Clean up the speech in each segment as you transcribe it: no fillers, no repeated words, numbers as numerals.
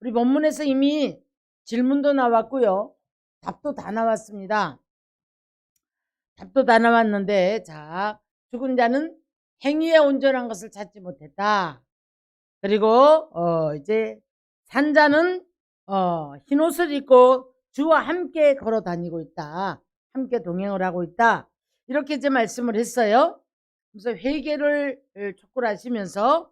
우리 본문에서 이미 질문도 나왔고요. 답도 다 나왔습니다. 답도 다 나왔는데, 자, 죽은 자는 행위에 온전한 것을 찾지 못했다. 그리고 이제 산 자는 흰옷을 입고 주와 함께 걸어 다니고 있다. 함께 동행을 하고 있다. 이렇게 이제 말씀을 했어요. 그래서 회개를 촉구를 하시면서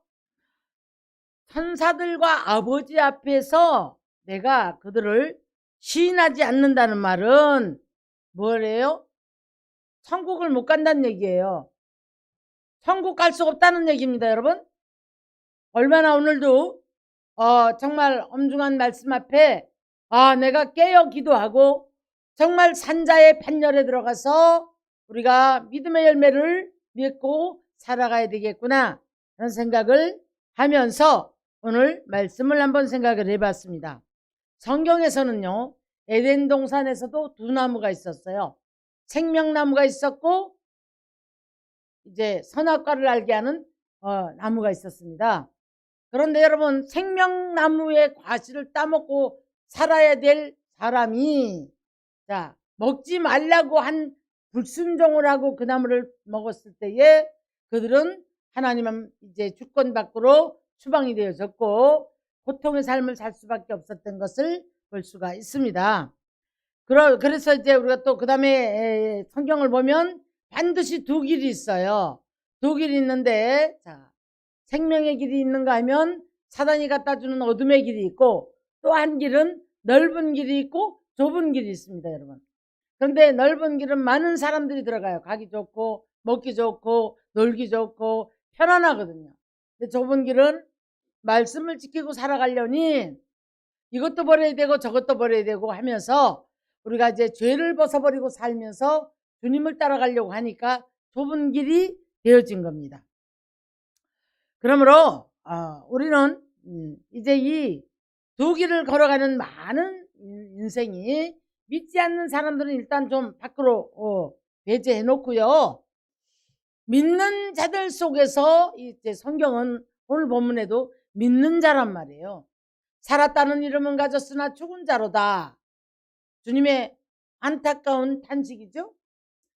천사들과 아버지 앞에서 내가 그들을 시인하지 않는다는 말은 뭐래요? 천국을 못 간다는 얘기예요. 천국 갈 수 없다는 얘기입니다, 여러분. 얼마나 오늘도 정말 엄중한 말씀 앞에 내가 깨어 기도하고 정말 산자의 판결에 들어가서 우리가 믿음의 열매를 맺고 살아가야 되겠구나 하는 생각을 하면서 오늘 말씀을 한번 생각을 해봤습니다. 성경에서는요, 에덴 동산에서도 두 나무가 있었어요. 생명나무가 있었고 이제 선악과를 알게 하는 나무가 있었습니다. 그런데 여러분, 생명나무의 과실을 따먹고 살아야 될 사람이 먹지 말라고 한 불순종을 하고 그 나무를 먹었을 때에 그들은 하나님 이제 주권 밖으로 추방이 되어졌고 고통의 삶을 살 수밖에 없었던 것을 볼 수가 있습니다. 그래서 이제 우리가 또 그 다음에 성경을 보면 반드시 두 길이 있어요. 두 길이 있는데, 생명의 길이 있는가 하면 사단이 갖다 주는 어둠의 길이 있고, 또 한 길은 넓은 길이 있고 좁은 길이 있습니다, 여러분. 그런데 넓은 길은 많은 사람들이 들어가요. 가기 좋고 먹기 좋고 놀기 좋고 편안하거든요. 근데 좁은 길은 말씀을 지키고 살아가려니 이것도 버려야 되고 저것도 버려야 되고 하면서 우리가 이제 죄를 벗어버리고 살면서 주님을 따라가려고 하니까 좁은 길이 되어진 겁니다. 그러므로 우리는 이제 이 두 길을 걸어가는 많은 인생이 믿지 않는 사람들은 일단 좀 밖으로 배제해 놓고요. 믿는 자들 속에서 이제 성경은 오늘 본문에도 믿는 자란 말이에요. 살았다는 이름은 가졌으나 죽은 자로다. 주님의 안타까운 탄식이죠.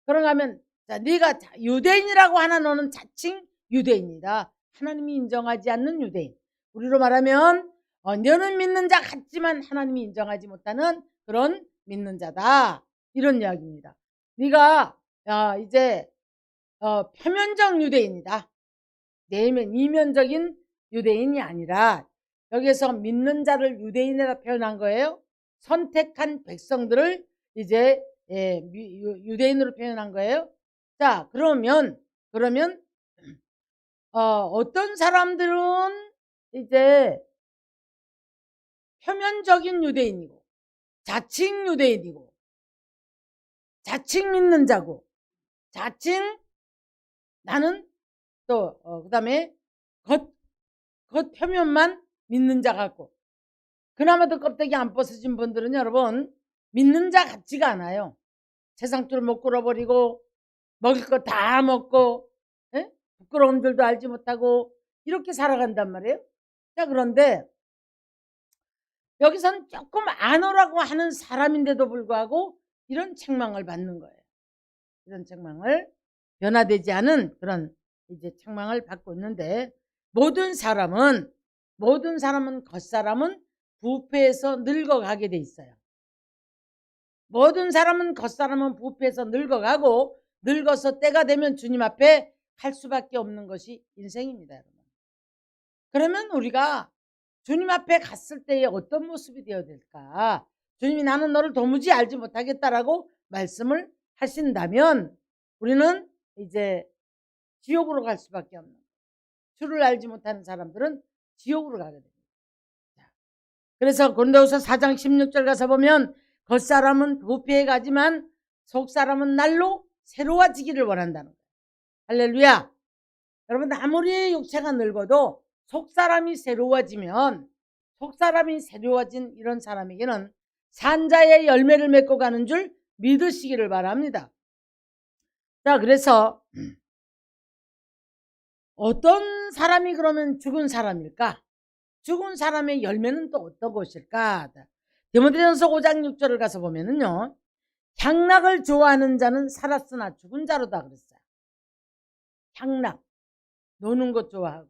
그런가 하면 네가 유대인이라고 하나 너는 자칭 유대인이다. 하나님이 인정하지 않는 유대인. 우리로 말하면 너는 믿는 자 같지만 하나님이 인정하지 못하는 그런 믿는 자다. 이런 이야기입니다. 네가 이제 표면적 유대인이다. 이면적인 유대인이 아니라 여기서 믿는 자를 유대인이라 표현한 거예요. 선택한 백성들을 이제 유대인으로 표현한 거예요. 자, 그러면 어떤 사람들은 이제 표면적인 유대인이고 자칭 유대인이고 자칭 믿는 자고 자칭 나는 또 그다음에 겉 표면만 믿는 자 같고 그나마도 껍데기 안 벗어진 분들은 여러분 믿는 자 같지가 않아요. 세상줄을 못 끌어버리고 먹을 거 다 먹고 부끄러운 줄도 알지 못하고 이렇게 살아간단 말이에요. 자, 그런데 여기서는 조금 안 오라고 하는 사람인데도 불구하고 이런 책망을 받는 거예요. 이런 책망을 변화되지 않은 그런 이제 책망을 받고 있는데 모든 사람은 겉사람은 부패해서 늙어가게 돼 있어요. 모든 사람은 겉사람은 부패해서 늙어가고 늙어서 때가 되면 주님 앞에 갈 수밖에 없는 것이 인생입니다, 여러분. 그러면 우리가 주님 앞에 갔을 때에 어떤 모습이 되어야 될까? 주님이 나는 너를 도무지 알지 못하겠다라고 말씀을 하신다면 우리는 이제 지옥으로 갈 수밖에 없는 거예요. 주를 알지 못하는 사람들은 지옥으로 가게 됩니다. 그래서 고린도후서 4장 16절 가서 보면 겉사람은 부패해 가지만 속사람은 날로 새로워지기를 원한다는 거예요. 할렐루야. 여러분, 아무리 육체가 늙어도 속사람이 새로워진 이런 사람에게는 산자의 열매를 맺고 가는 줄 믿으시기를 바랍니다. 자, 그래서 어떤 사람이 그러면 죽은 사람일까? 죽은 사람의 열매는 또 어떤 것일까? 디모데전서 5장 6절을 가서 보면은요, 향락을 좋아하는 자는 살았으나 죽은 자로다 그랬어요. 향락, 노는 것 좋아하고.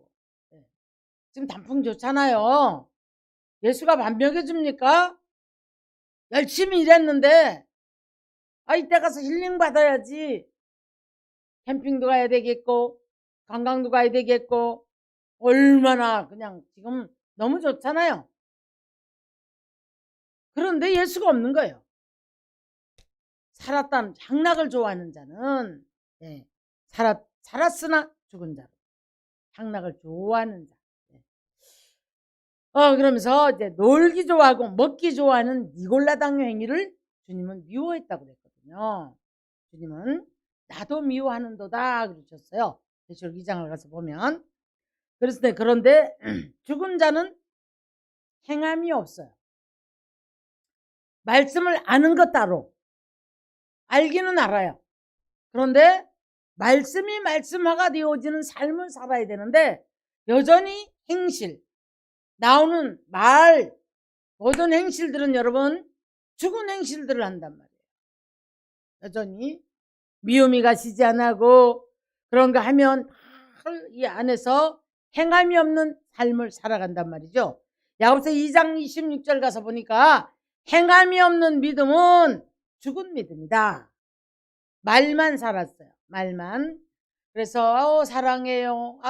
지금 단풍 좋잖아요. 예수가 밥 먹여줍니까? 열심히 일했는데 이때 가서 힐링 받아야지. 캠핑도 가야 되겠고 관광도 가야 되겠고 얼마나 그냥 지금 너무 좋잖아요. 그런데 예수가 없는 거예요. 살았다는 향락을 좋아하는 자는 살았으나 죽은 자로. 향락을 좋아하는 자. 그러면서 이제 놀기 좋아하고 먹기 좋아하는 니골라당 행위를 주님은 미워했다고 그랬거든요. 주님은 나도 미워하는도다 그러셨어요. 계시록 2장을 가서 보면. 그런데 죽은 자는 행함이 없어요. 말씀을 아는 것 따로 알기는 알아요. 그런데 말씀이 말씀화가 되어지는 삶을 살아야 되는데 여전히 행실, 나오는 말, 모든 행실들은 여러분 죽은 행실들을 한단 말이에요. 여전히 미움이 가시지 않고 그런 거 하면 이 안에서 행함이 없는 삶을 살아간단 말이죠. 야고보서 2장 26절 가서 보니까 행함이 없는 믿음은 죽은 믿음이다. 말만 살았어요. 말만. 그래서 사랑해요.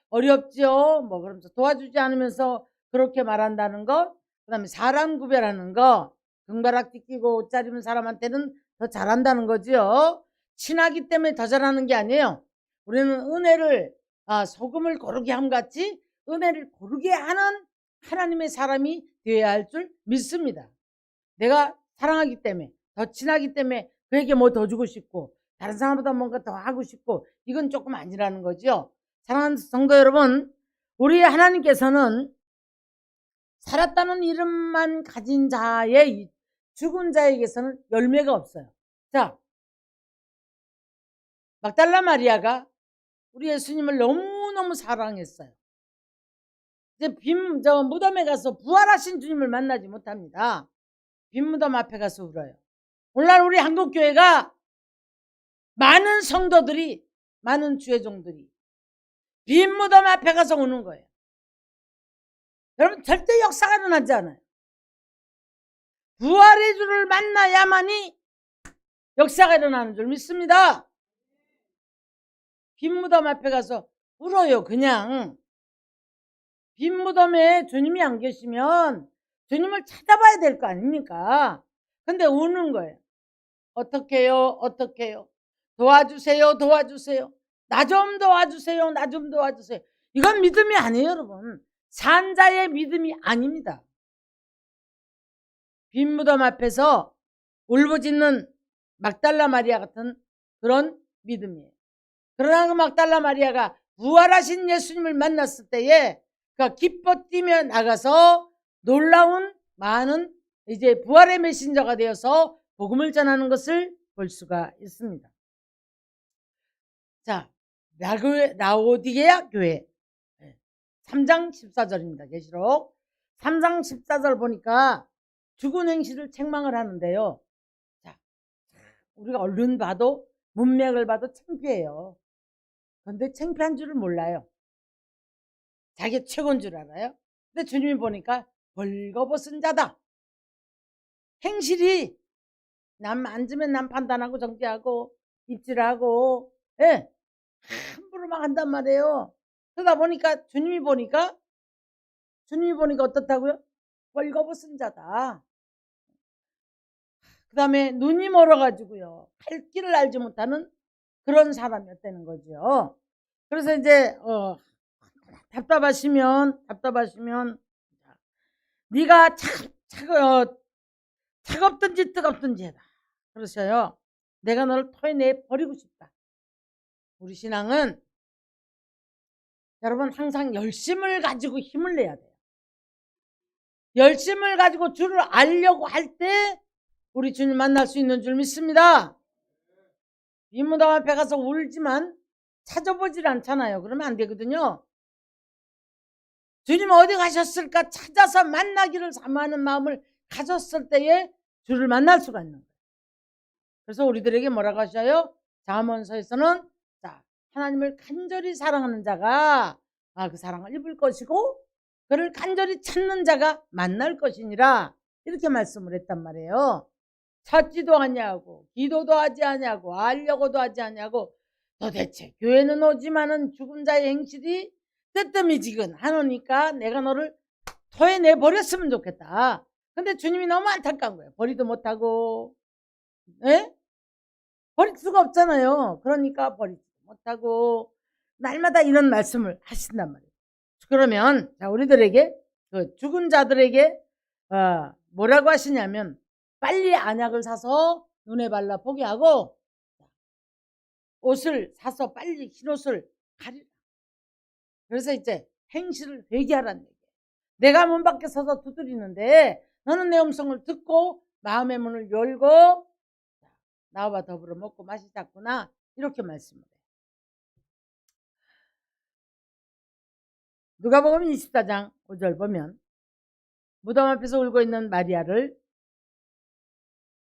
어렵죠. 뭐 그러면서 도와주지 않으면서 그렇게 말한다는 거. 그다음에 사람 구별하는 거. 금가락지 끼고 옷 잘 입은 사람한테는 더 잘한다는 거죠. 친하기 때문에 더 잘하는 게 아니에요. 우리는 은혜를 소금을 고르게 함같이 은혜를 고르게 하는 하나님의 사람이 되어야 할 줄 믿습니다. 내가 사랑하기 때문에 더 친하기 때문에 그에게 뭐 더 주고 싶고 다른 사람보다 뭔가 더 하고 싶고 이건 조금 아니라는 거죠. 사랑하는 성도 여러분, 우리 하나님께서는 살았다는 이름만 가진 자의 죽은 자에게서는 열매가 없어요. 자, 막달라 마리아가 우리 예수님을 너무너무 사랑했어요. 이제 무덤에 가서 부활하신 주님을 만나지 못합니다. 빈 무덤 앞에 가서 울어요. 오늘날 우리 한국교회가 많은 성도들이, 많은 주회종들이 빈 무덤 앞에 가서 우는 거예요. 여러분, 절대 역사가 일어나지 않아요. 부활의 주를 만나야만이 역사가 일어나는 줄 믿습니다. 빈 무덤 앞에 가서 울어요. 그냥 빈 무덤에 주님이 안 계시면 주님을 찾아봐야 될 거 아닙니까? 근데 우는 거예요. 어떡해요? 도와주세요. 나 좀 도와주세요. 이건 믿음이 아니에요, 여러분. 산자의 믿음이 아닙니다. 빈 무덤 앞에서 울부짖는 막달라 마리아 같은 그런 믿음이에요. 그러나 그 막달라 마리아가 부활하신 예수님을 만났을 때에 그가 기뻐 뛰며 나가서 놀라운 많은 이제 부활의 메신저가 되어서 복음을 전하는 것을 볼 수가 있습니다. 자, 라오디게아 교회 3장 14절입니다. 계시록 3장 14절 보니까 죽은 행실을 책망을 하는데요. 자, 우리가 얼른 봐도 문맥을 봐도 창피해요. 그런데 창피한 줄을 몰라요. 자기 최고인 줄 알아요. 근데 주님이 보니까 벌거벗은 자다. 행실이 남 앉으면 남 판단하고 정죄하고 입질하고 함부로 막 한단 말이에요. 그러다 보니까 주님이 보니까 어떻다고요? 벌거벗은 자다. 그 다음에 눈이 멀어가지고요. 갈 길을 알지 못하는 그런 사람이었다는 거죠. 그래서 이제 답답하시면 네가 차갑든지 뜨겁든지 해라. 그러셔요. 내가 너를 토해내 버리고 싶다. 우리 신앙은 여러분 항상 열심을 가지고 힘을 내야 돼요. 열심을 가지고 주를 알려고 할 때 우리 주님 만날 수 있는 줄 믿습니다. 이 무덤 앞에 가서 울지만 찾아보질 않잖아요. 그러면 안 되거든요. 주님 어디 가셨을까 찾아서 만나기를 사모하는 마음을 가졌을 때에 주를 만날 수가 있는 거예요. 그래서 우리들에게 뭐라고 하셔요? 잠언서에서는 자, 하나님을 간절히 사랑하는 자가 그 사랑을 입을 것이고 그를 간절히 찾는 자가 만날 것이니라 이렇게 말씀을 했단 말이에요. 찾지도 않냐고 기도도 하지 않냐고 알려고도 하지 않냐고 도대체 교회는 오지만은 죽은 자의 행실이 뜨뜻미지근 하노니까 내가 너를 토해내 버렸으면 좋겠다. 근데 주님이 너무 안타까운 거예요. 버리도 못하고 에? 버릴 수가 없잖아요. 그러니까 버리지 못하고 날마다 이런 말씀을 하신단 말이에요. 그러면 자, 우리들에게 그 죽은 자들에게 뭐라고 하시냐면 빨리 안약을 사서 눈에 발라 보게 하고 옷을 사서 빨리 흰옷을 가리라. 그래서 이제 행실을 회개하라는 얘기예요. 내가 문 밖에 서서 두드리는데 너는 내 음성을 듣고 마음의 문을 열고 나와 더불어 먹고 마시자꾸나 이렇게 말씀을 해요. 누가복음 24장 5절 보면 무덤 앞에서 울고 있는 마리아를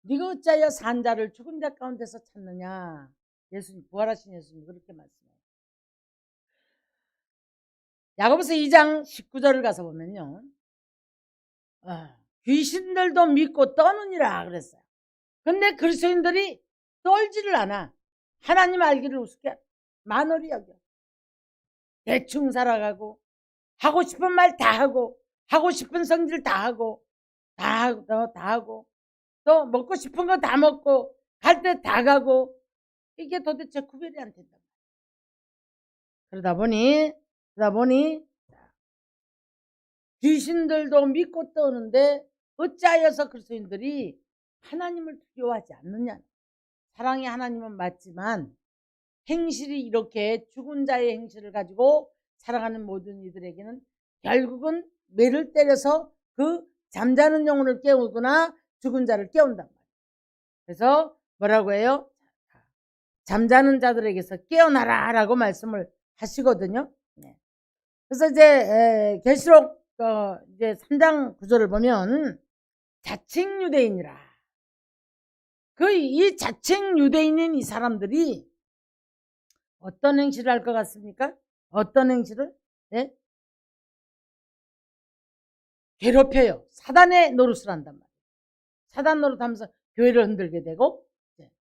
네가 어찌하여 산 자를 죽은 자 가운데서 찾느냐. 예수님, 부활하신 예수님 그렇게 말씀해요. 야고보서 2장 19절을 가서 보면요. 귀신들도 믿고 떠느니라 그랬어요. 근데 그리스도인들이 떨지를 않아. 하나님 알기를 우습게 만월히 여겨. 대충 살아가고 하고 싶은 말 다 하고 하고 싶은 성질 다 하고 다 하고 또 먹고 싶은 거 다 먹고 갈 때 다 가고 이게 도대체 구별이 안 된다. 그러다 보니 귀신들도 믿고 떠오는데 어찌하여서 그리스도인들이 하나님을 두려워하지 않느냐. 사랑의 하나님은 맞지만 행실이 이렇게 죽은 자의 행실을 가지고 살아가는 모든 이들에게는 결국은 매를 때려서 그 잠자는 영혼을 깨우거나 죽은 자를 깨운단 말이에요. 그래서 뭐라고 해요? 잠자는 자들에게서 깨어나라 라고 말씀을 하시거든요. 그래서 이제 계시록 이제 3장 9절을 보면 자칭 유대인이라. 이 자칭 유대인인 이 사람들이 어떤 행실을 할 것 같습니까? 어떤 행실을? 네? 괴롭혀요. 사단의 노릇을 한단 말이에요. 사단 노릇하면서 교회를 흔들게 되고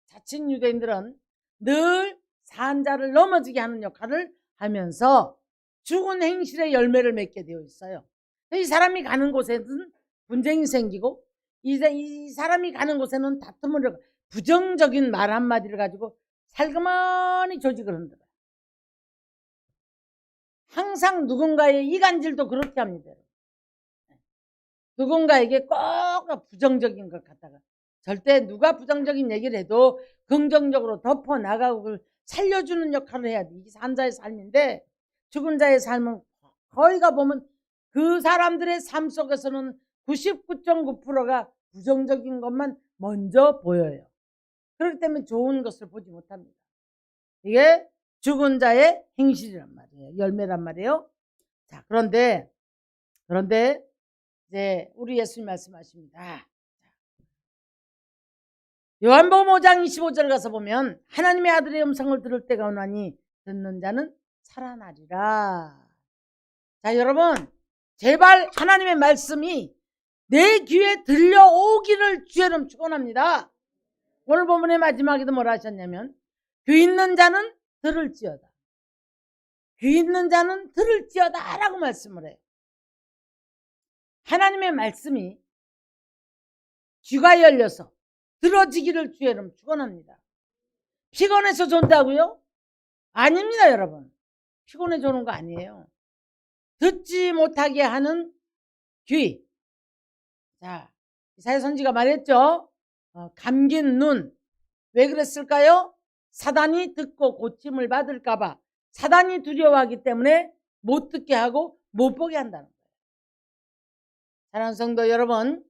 자칭 유대인들은 늘 산자를 넘어지게 하는 역할을 하면서 죽은 행실의 열매를 맺게 되어 있어요. 이 사람이 가는 곳에는 분쟁이 생기고 이 사람이 가는 곳에는 다툼을 부정적인 말 한마디를 가지고 살그머니 조직을 흔들어요. 항상 누군가의 이간질도 그렇게 합니다. 누군가에게 꼭 부정적인 것 갖다가 절대 누가 부정적인 얘기를 해도 긍정적으로 덮어나가고 살려주는 역할을 해야 돼. 이게 산자의 삶인데 죽은 자의 삶은 거의가 보면 그 사람들의 삶 속에서는 99.9%가 부정적인 것만 먼저 보여요. 그렇기 때문에 좋은 것을 보지 못합니다. 이게 죽은 자의 행실이란 말이에요. 열매란 말이에요. 자, 그런데 이제 우리 예수님 말씀하십니다. 요한복음 5장 25절 가서 보면 하나님의 아들의 음성을 들을 때가 오나니 듣는 자는 살아나리라. 자, 여러분 제발 하나님의 말씀이 내 귀에 들려오기를 주의 이름 축원합니다. 오늘 본문의 마지막에도 뭐라 하셨냐면 귀 있는 자는 들을지어다. 귀 있는 자는 들을지어다 라고 말씀을 해요. 하나님의 말씀이 귀가 열려서 들어지기를 주의 이름 축원합니다. 피곤해서 존다고요? 아닙니다, 여러분. 피곤해서 오는 거 아니에요. 듣지 못하게 하는 귀. 자, 이사야 선지가 말했죠. 감긴 눈. 왜 그랬을까요? 사단이 듣고 고침을 받을까봐 사단이 두려워하기 때문에 못 듣게 하고 못 보게 한다는 거예요. 사랑하는 성도 여러분,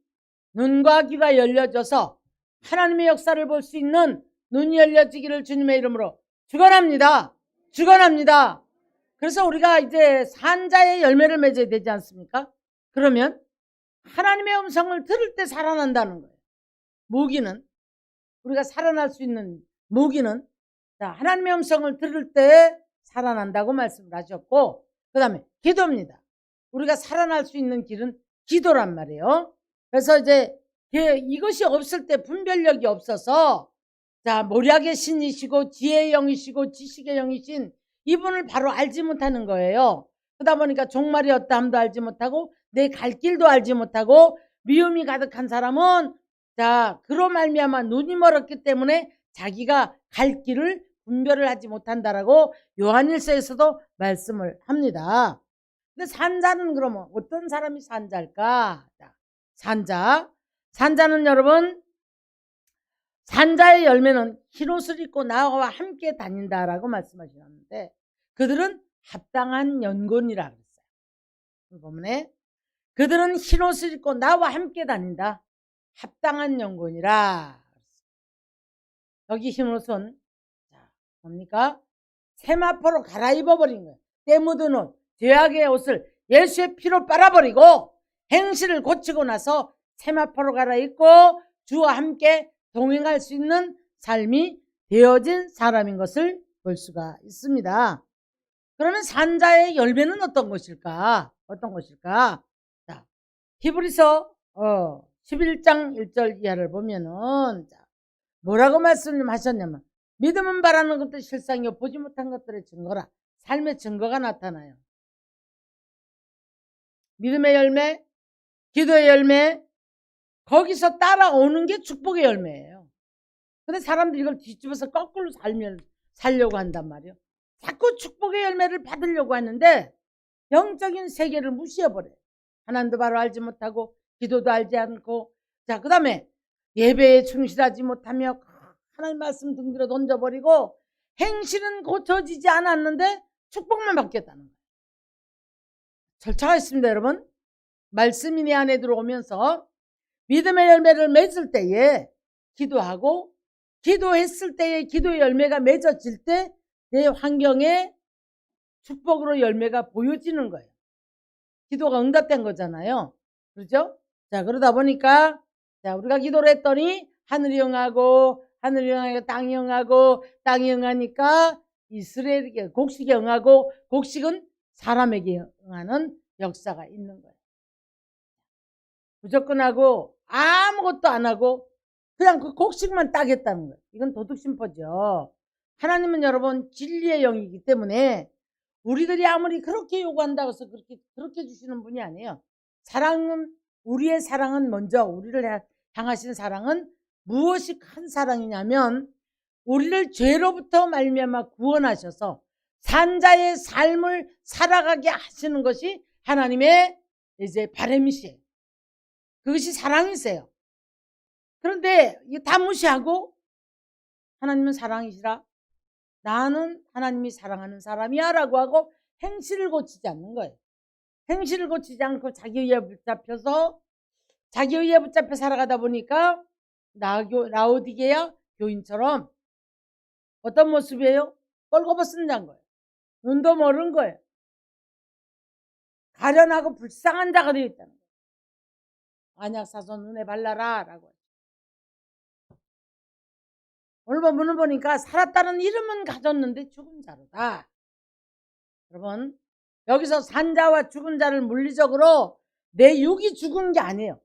눈과 귀가 열려져서 하나님의 역사를 볼 수 있는 눈이 열려지기를 주님의 이름으로 축원합니다. 축원합니다. 그래서 우리가 이제 산자의 열매를 맺어야 되지 않습니까? 그러면 하나님의 음성을 들을 때 살아난다는 거예요. 모기는, 우리가 살아날 수 있는 모기는 하나님의 음성을 들을 때 살아난다고 말씀을 하셨고, 그 다음에 기도입니다. 우리가 살아날 수 있는 길은 기도란 말이에요. 그래서 이제 이것이 없을 때, 분별력이 없어서 모략의 신이시고 지혜의 영이시고 지식의 영이신 이분을 바로 알지 못하는 거예요. 그러다 보니까 종말이 어떠함도 알지 못하고 내 갈 길도 알지 못하고 미움이 가득한 사람은 그로 말미암아 눈이 멀었기 때문에 자기가 갈 길을 분별을 하지 못한다라고 요한일서에서도 말씀을 합니다. 근데 산자는 그러면 어떤 사람이 산자일까? 산자는 여러분, 산자의 열매는 흰옷을 입고 나와 함께 다닌다라고 말씀하셨는데, 그들은 합당한 연곤이라 그랬어요. 보면에 그들은 흰옷을 입고 나와 함께 다닌다. 합당한 연곤이라. 여기 흰옷은 뭡니까? 세마포로 갈아입어버린 거예요. 때 묻은 옷, 죄악의 옷을 예수의 피로 빨아버리고 행실을 고치고 나서 세마포로 갈아입고 주와 함께 동행할 수 있는 삶이 되어진 사람인 것을 볼 수가 있습니다. 그러면 산자의 열매는 어떤 것일까? 히브리서 11장 1절 이하를 보면은 뭐라고 말씀하셨냐면, 믿음은 바라는 것들 실상이요 보지 못한 것들의 증거라. 삶의 증거가 나타나요. 믿음의 열매, 기도의 열매, 거기서 따라오는 게 축복의 열매예요. 근데 사람들이 이걸 뒤집어서 거꾸로 살려고 한단 말이에요. 자꾸 축복의 열매를 받으려고 하는데 영적인 세계를 무시해버려요. 하나님도 바로 알지 못하고 기도도 알지 않고, 그 다음에 예배에 충실하지 못하며 하나님 말씀 등들어 던져버리고 행실은 고쳐지지 않았는데 축복만 받겠다는 거예요. 절차가 있습니다, 여러분. 말씀이 내 안에 들어오면서 믿음의 열매를 맺을 때에 기도하고, 기도했을 때에 기도의 열매가 맺어질 때 내 환경에 축복으로 열매가 보여지는 거예요. 기도가 응답된 거잖아요. 그렇죠? 그러다 보니까 우리가 기도를 했더니 하늘이 응하고, 하늘이 응하니까 땅이 응하고, 땅이 응하니까 이스라엘에게 곡식이 응하고, 곡식은 사람에게 응하는 역사가 있는 거예요. 무조건 하고 아무것도 안 하고 그냥 그 곡식만 따겠다는 거예요. 이건 도둑심포죠. 하나님은 여러분 진리의 영이기 때문에 우리들이 아무리 그렇게 요구한다고 해서 그렇게 주시는 분이 아니에요. 우리의 사랑은 먼저, 우리를 향하신 사랑은 무엇이 큰 사랑이냐면, 우리를 죄로부터 말미암아 구원하셔서 산자의 삶을 살아가게 하시는 것이 하나님의 이제 바람이시에요. 그것이 사랑이세요. 그런데 다 무시하고 하나님은 사랑이시라, 나는 하나님이 사랑하는 사람이야 라고 하고 행실을 고치지 않는 거예요. 행실을 고치지 않고 자기 의에 붙잡혀 살아가다 보니까 라오디게아 교인처럼 어떤 모습이에요? 꼴거벗은 거예요. 눈도 모른 거예요. 가련하고 불쌍한 자가 되어 있다는 거예요. 안약사서 눈에 발라라 라고. 오늘 본문을 보니까 살았다는 이름은 가졌는데 죽은 자로다. 여러분, 여기서 산자와 죽은 자를 물리적으로 내 육이 죽은 게 아니에요.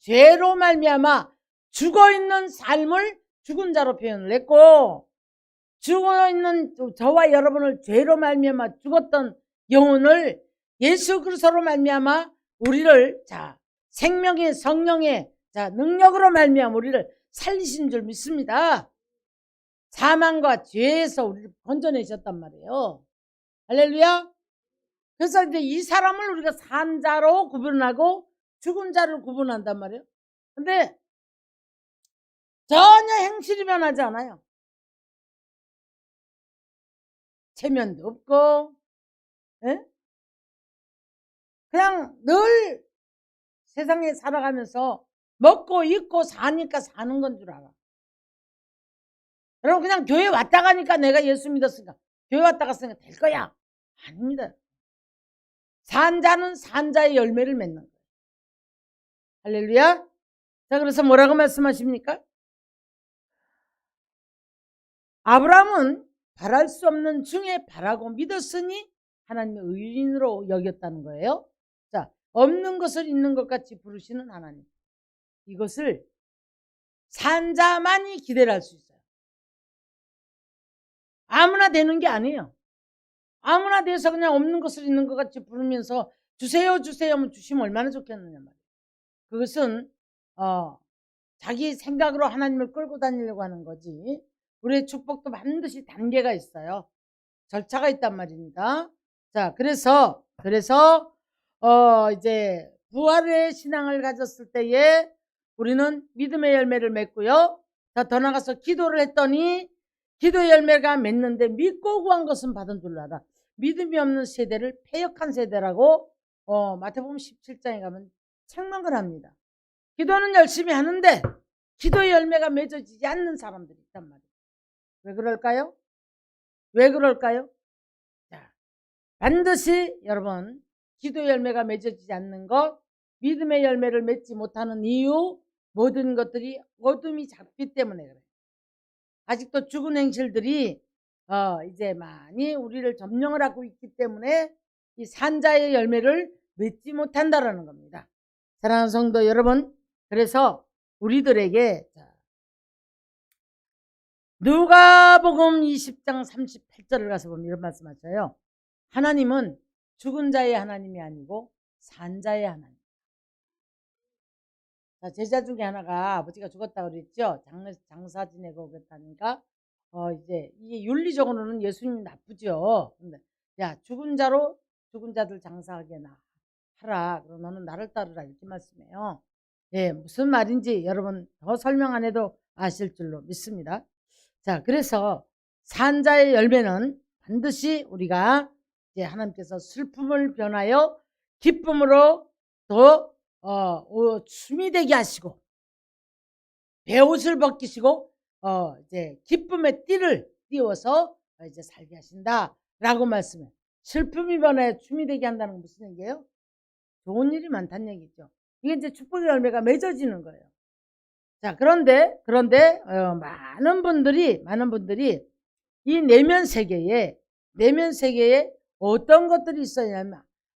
죄로 말미암아 죽어있는 삶을 죽은 자로 표현을 했고, 죽어있는 저와 여러분을 죄로 말미암아 죽었던 영혼을 예수 그리스도로 말미암아 우리를 생명의 성령의 능력으로 말미암아 우리를 살리신 줄 믿습니다. 사망과 죄에서 우리를 건져내셨단 말이에요. 할렐루야. 그래서 이제 이 사람을 우리가 산자로 구분하고 죽은 자를 구분한단 말이에요. 근데 전혀 행실이 변하지 않아요. 체면도 없고, 그냥 늘 세상에 살아가면서 먹고 입고 사니까 사는 건 줄 알아. 여러분, 그냥 교회 왔다 가니까 내가 예수 믿었으니까 교회 왔다 갔으니까 될 거야 아닙니다. 산자는 산자의 열매를 맺는 거예요. 할렐루야. 자, 그래서 뭐라고 말씀하십니까? 아브라함은 바랄 수 없는 중에 바라고 믿었으니 하나님의 의인으로 여겼다는 거예요. 자, 없는 것을 있는 것 같이 부르시는 하나님. 이것을 산자만이 기대를 할 수 있어요. 아무나 되는 게 아니에요. 아무나 돼서 그냥 없는 것을 있는 것 같이 부르면서 주세요 주세요 하면 주시면 얼마나 좋겠느냐 말이에요. 그것은 자기 생각으로 하나님을 끌고 다니려고 하는 거지. 우리의 축복도 반드시 단계가 있어요. 절차가 있단 말입니다. 자, 그래서 이제 부활의 신앙을 가졌을 때에 우리는 믿음의 열매를 맺고요. 자, 더 나가서 기도를 했더니 기도의 열매가 맺는데 믿고 구한 것은 받은 줄 알아. 믿음이 없는 세대를 패역한 세대라고 마태복음 17장에 가면 책망을 합니다. 기도는 열심히 하는데 기도의 열매가 맺어지지 않는 사람들이 있단 말이에요. 왜 그럴까요? 왜 그럴까요? 자, 반드시 여러분 기도의 열매가 맺어지지 않는 것, 믿음의 열매를 맺지 못하는 이유, 모든 것들이 어둠이 잡기 때문에 그래요. 아직도 죽은 행실들이 이제 많이 우리를 점령을 하고 있기 때문에 이 산자의 열매를 맺지 못한다라는 겁니다. 사랑하는 성도 여러분, 그래서 우리들에게 누가복음 20장 38절을 가서 보면 이런 말씀하셔요. 하나님은 죽은 자의 하나님이 아니고 산자의 하나님. 자, 제자 중에 하나가 아버지가 죽었다고 그랬죠. 장사 지내고 그랬다니까 이제 이게 윤리적으로는 예수님이 나쁘죠. 근데 야, 죽은 자들 장사하게 하라. 그럼 너는 나를 따르라 이렇게 말씀해요. 예, 무슨 말인지 여러분 더 설명 안 해도 아실 줄로 믿습니다. 자, 그래서 산자의 열매는 반드시 우리가 이제 하나님께서 슬픔을 변하여 기쁨으로 더 춤이 되게 하시고 베옷을 벗기시고 이제 기쁨의 띠를 띄워서 이제 살게 하신다라고 말씀해요. 슬픔이 변하여 춤이 되게 한다는 건 무슨 얘기예요? 좋은 일이 많다는 얘기죠. 이게 이제 축복의 열매가 맺어지는 거예요. 자, 그런데 많은 분들이 이 내면 세계에 어떤 것들이 있어야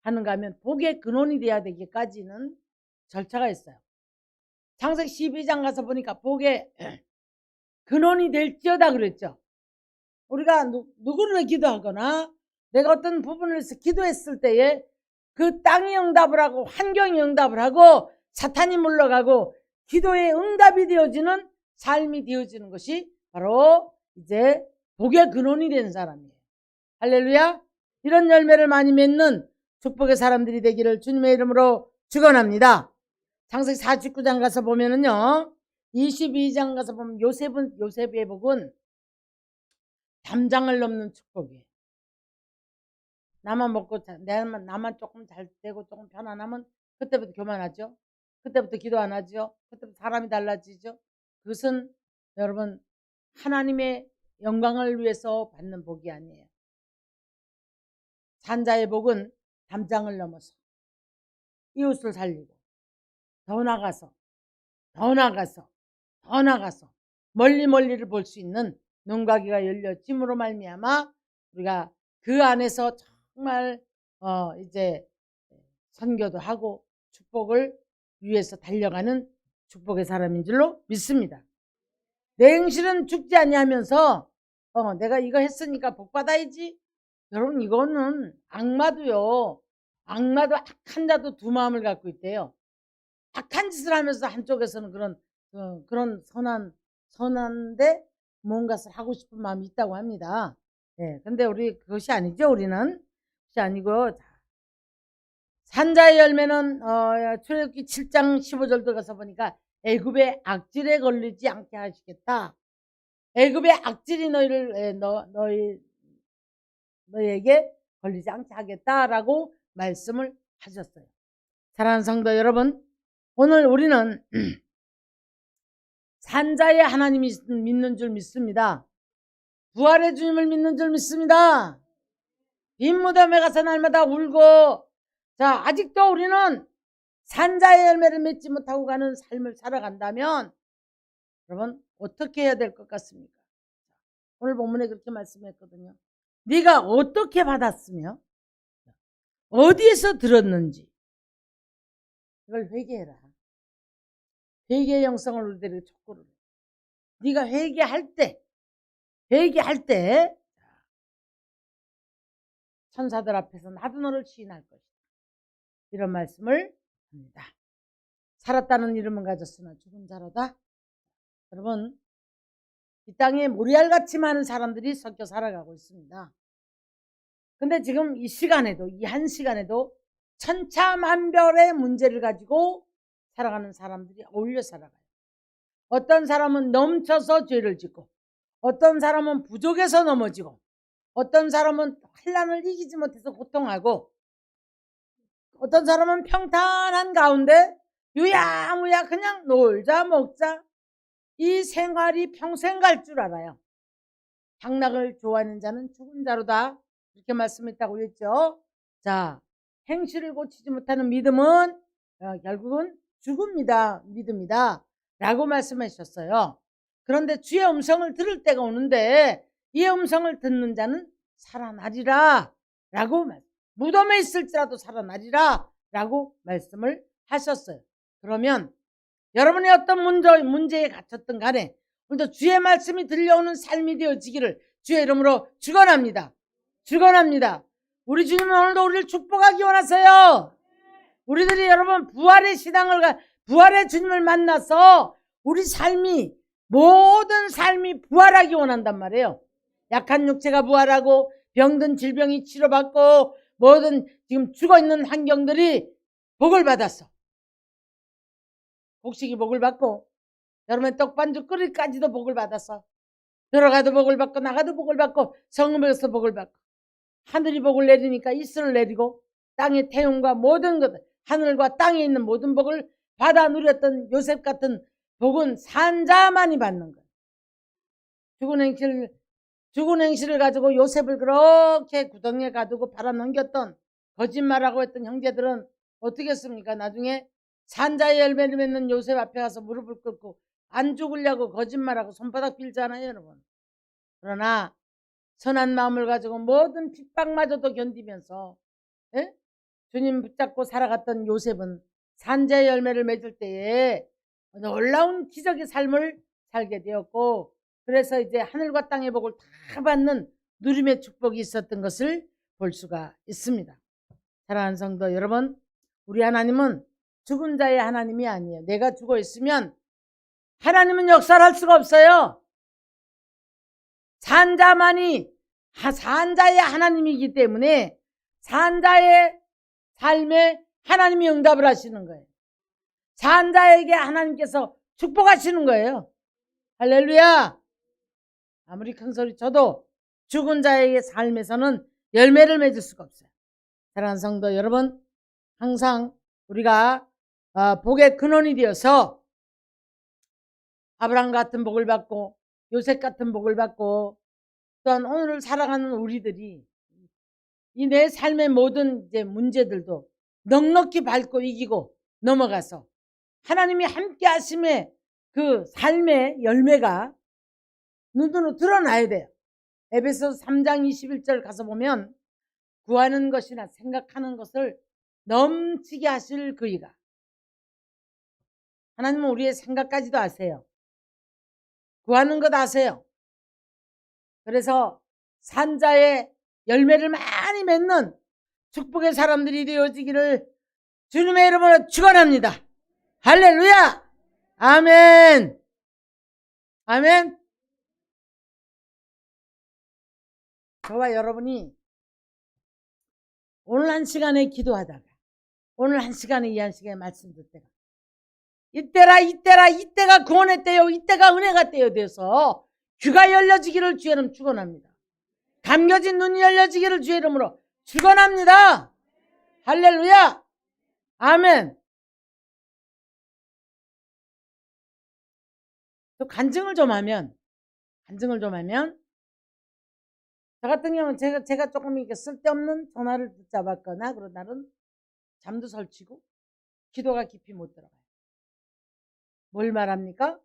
하는가 하면 복의 근원이 돼야 되기까지는 절차가 있어요. 창세기 12장 가서 보니까 복의 근원이 될지어다 그랬죠. 우리가 누구를 기도하거나 내가 어떤 부분을 해서 기도했을 때에 그 땅이 응답을 하고 환경이 응답을 하고 사탄이 물러가고 기도의 응답이 되어지는 삶이 되어지는 것이 바로 이제 복의 근원이 된 사람이에요. 할렐루야. 이런 열매를 많이 맺는 축복의 사람들이 되기를 주님의 이름으로 축원합니다. 창세기 49장 가서 보면은요, 22장 가서 보면 요셉의 복은 담장을 넘는 축복이에요. 나만 먹고 나만 조금 잘 되고 조금 편안하면 그때부터 교만하죠. 그때부터 기도 안 하죠. 그때부터 사람이 달라지죠. 그것은 여러분 하나님의 영광을 위해서 받는 복이 아니에요. 산자의 복은 담장을 넘어서 이웃을 살리고 더 나가서 멀리를 볼 수 있는 눈과 귀가 열려짐으로 말미암아 우리가 그 안에서 정말 이제 선교도 하고 축복을 위해서 달려가는 축복의 사람인 줄로 믿습니다. 내 행실은 죽지 아니하면서 내가 이거 했으니까 복 받아야지. 여러분 이거는 악마도 악한 자도 두 마음을 갖고 있대요. 악한 짓을 하면서 한쪽에서는 그런 선한데 뭔가를 하고 싶은 마음이 있다고 합니다. 예, 근데 우리 그것이 아니죠. 우리는 그것이 아니고 산자의 열매는 출애굽기 7장 15절도 가서 보니까 애굽의 악질에 걸리지 않게 하시겠다. 애굽의 악질이 너희에게 걸리지 않게 하겠다라고 말씀을 하셨어요. 사랑하는 성도 여러분, 오늘 우리는 산자의 하나님이 믿는 줄 믿습니다. 부활의 주님을 믿는 줄 믿습니다. 빈무덤에 가서 날마다 울고, 자, 아직도 우리는 산자의 열매를 맺지 못하고 가는 삶을 살아간다면 여러분 어떻게 해야 될 것 같습니까? 오늘 본문에 그렇게 말씀했거든요. 네가 어떻게 받았으며 어디에서 들었는지 이걸 회개해라. 회개의 영성을 우리들에게 촉구를 해. 네가 회개할 때 천사들 앞에서 나도 너를 시인할 것이다. 이런 말씀을 합니다. 살았다는 이름은 가졌으나 죽은 자로다. 여러분, 이 땅에 모리알같이 많은 사람들이 섞여 살아가고 있습니다. 근데 지금 이 시간에도, 이 한 시간에도 천차만별의 문제를 가지고 살아가는 사람들이 어울려 살아가요. 어떤 사람은 넘쳐서 죄를 짓고, 어떤 사람은 부족해서 넘어지고, 어떤 사람은 환난을 이기지 못해서 고통하고, 어떤 사람은 평탄한 가운데 유야무야 그냥 놀자 먹자 이 생활이 평생 갈 줄 알아요. 향락을 좋아하는 자는 죽은 자로다. 이렇게 말씀했다고 했죠. 자, 행실을 고치지 못하는 믿음은 결국은 죽음이다. 믿음이다. 라고 말씀하셨어요. 그런데 주의 음성을 들을 때가 오는데 이 음성을 듣는 자는 살아나리라. 라고 무덤에 있을지라도 살아나리라. 라고 말씀을 하셨어요. 그러면 여러분이 어떤 문제에 갇혔든 간에 오늘도 주의 말씀이 들려오는 삶이 되어지기를 주의 이름으로 축원합니다. 축원합니다. 우리 주님은 오늘도 우리를 축복하기 원하세요. 우리들이 여러분 부활의 신앙을 부활의 주님을 만나서 우리 삶이 모든 삶이 부활하기 원한단 말이에요. 약한 육체가 부활하고 병든 질병이 치료받고 모든 지금 죽어있는 환경들이 복을 받았어. 곡식이 복을 받고 여러분 떡반죽 끓일까지도 복을 받았어. 들어가도 복을 받고 나가도 복을 받고 성읍에서 복을 받고 하늘이 복을 내리니까 이슬을 내리고 땅의 태움과 모든 것 하늘과 땅에 있는 모든 복을 받아 누렸던 요셉 같은 복은 산자만이 받는 거예요. 죽은 행실을 가지고 요셉을 그렇게 구덩이에 가두고 팔아넘겼던 거짓말하고 했던 형제들은 어떻게 했습니까? 나중에 산자의 열매를 맺는 요셉 앞에 가서 무릎을 꿇고 안 죽으려고 거짓말하고 손바닥 빌잖아요, 여러분. 그러나 선한 마음을 가지고 모든 핍박마저도 견디면서 주님 붙잡고 살아갔던 요셉은 산자의 열매를 맺을 때에 놀라운 기적의 삶을 살게 되었고 그래서 이제 하늘과 땅의 복을 다 받는 누림의 축복이 있었던 것을 볼 수가 있습니다. 사랑하는 성도 여러분, 우리 하나님은 죽은 자의 하나님이 아니에요. 내가 죽어 있으면 하나님은 역사를 할 수가 없어요. 산자만이 산자의 하나님이기 때문에 산자의 삶에 하나님이 응답을 하시는 거예요. 산자에게 하나님께서 축복하시는 거예요. 할렐루야. 아무리 큰 소리 쳐도 죽은 자에게 삶에서는 열매를 맺을 수가 없어요. 사랑하는 성도 여러분, 항상 우리가 복의 근원이 되어서 아브라함 같은 복을 받고 요셉 같은 복을 받고 또한 오늘을 살아가는 우리들이 이 내 삶의 모든 이제 문제들도 넉넉히 밟고 이기고 넘어가서 하나님이 함께 하심의 그 삶의 열매가 눈으로 드러나야 돼요. 에베소서 3장 21절 가서 보면 구하는 것이나 생각하는 것을 넘치게 하실 그이가 하나님은 우리의 생각까지도 아세요. 구하는 것 아세요. 그래서 산자의 열매를 많이 맺는 축복의 사람들이 되어지기를 주님의 이름으로 축원합니다. 할렐루야. 아멘. 아멘. 저와 여러분이 오늘 한 시간에 기도하다가 오늘 한 시간에 이 한 시간에 말씀 듣을 때가 이때가 구원의 때요 이때가 은혜가 때요 돼서 귀가 열려지기를 주의 이름 축원합니다. 감겨진 눈이 열려지기를 주의 이름으로 축원합니다. 할렐루야. 아멘. 또 간증을 좀 하면 저 같은 경우는 제가 조금 이렇게 쓸데없는 전화를 붙잡았거나 그런 날은 잠도 설치고 기도가 깊이 못 들어가요. 뭘 말합니까?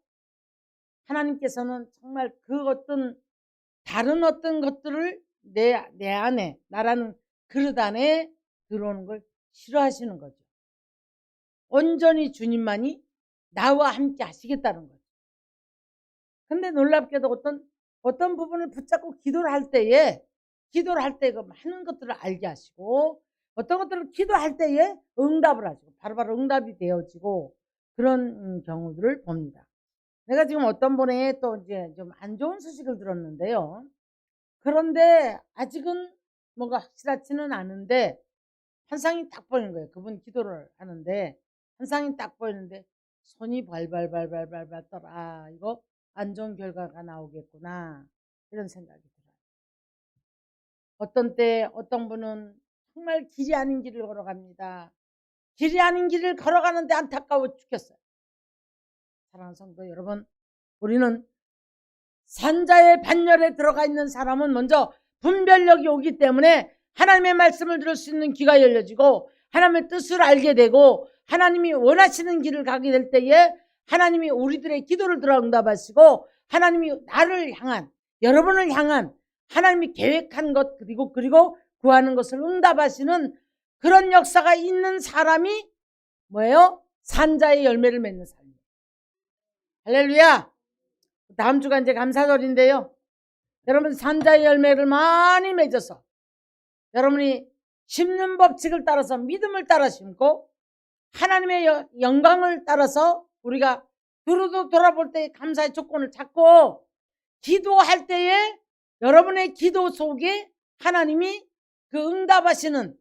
하나님께서는 정말 그 어떤 다른 어떤 것들을 내 안에 나라는 그릇 안에 들어오는 걸 싫어하시는 거죠. 온전히 주님만이 나와 함께 하시겠다는 거죠. 근데 놀랍게도 어떤 부분을 붙잡고 기도를 할 때에 그 많은 것들을 알게 하시고 어떤 것들을 기도할 때에 응답을 하시고 바로바로 응답이 되어지고 그런 경우들을 봅니다. 내가 지금 어떤 분의 또 이제 좀 안 좋은 소식을 들었는데요. 그런데 아직은 뭔가 확실하지는 않은데 환상이 딱 보이는 거예요. 그분 기도를 하는데 환상이 딱 보이는데 손이 발발발발발발 떨어. 아, 이거 안 좋은 결과가 나오겠구나. 이런 생각이 들어요. 어떤 때 어떤 분은 정말 길이 아닌 길을 걸어갑니다. 길이 아닌 길을 걸어가는데 안타까워 죽겠어요. 사랑하는 성도 여러분, 우리는 산자의 반열에 들어가 있는 사람은 먼저 분별력이 오기 때문에 하나님의 말씀을 들을 수 있는 귀가 열려지고 하나님의 뜻을 알게 되고 하나님이 원하시는 길을 가게 될 때에 하나님이 우리들의 기도를 들어 응답하시고 하나님이 나를 향한 여러분을 향한 하나님이 계획한 것 그리고 구하는 것을 응답하시는 그런 역사가 있는 사람이 뭐예요? 산자의 열매를 맺는 사람이에요. 할렐루야. 다음 주가 이제 감사절인데요. 여러분 산자의 열매를 많이 맺어서 여러분이 심는 법칙을 따라서 믿음을 따라 심고 하나님의 영광을 따라서 우리가 두루두 돌아볼 때 감사의 조건을 찾고 기도할 때에 여러분의 기도 속에 하나님이 그 응답하시는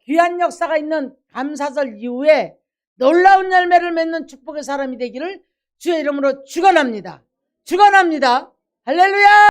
귀한 역사가 있는 감사절 이후에 놀라운 열매를 맺는 축복의 사람이 되기를 주의 이름으로 축원합니다. 축원합니다. 할렐루야.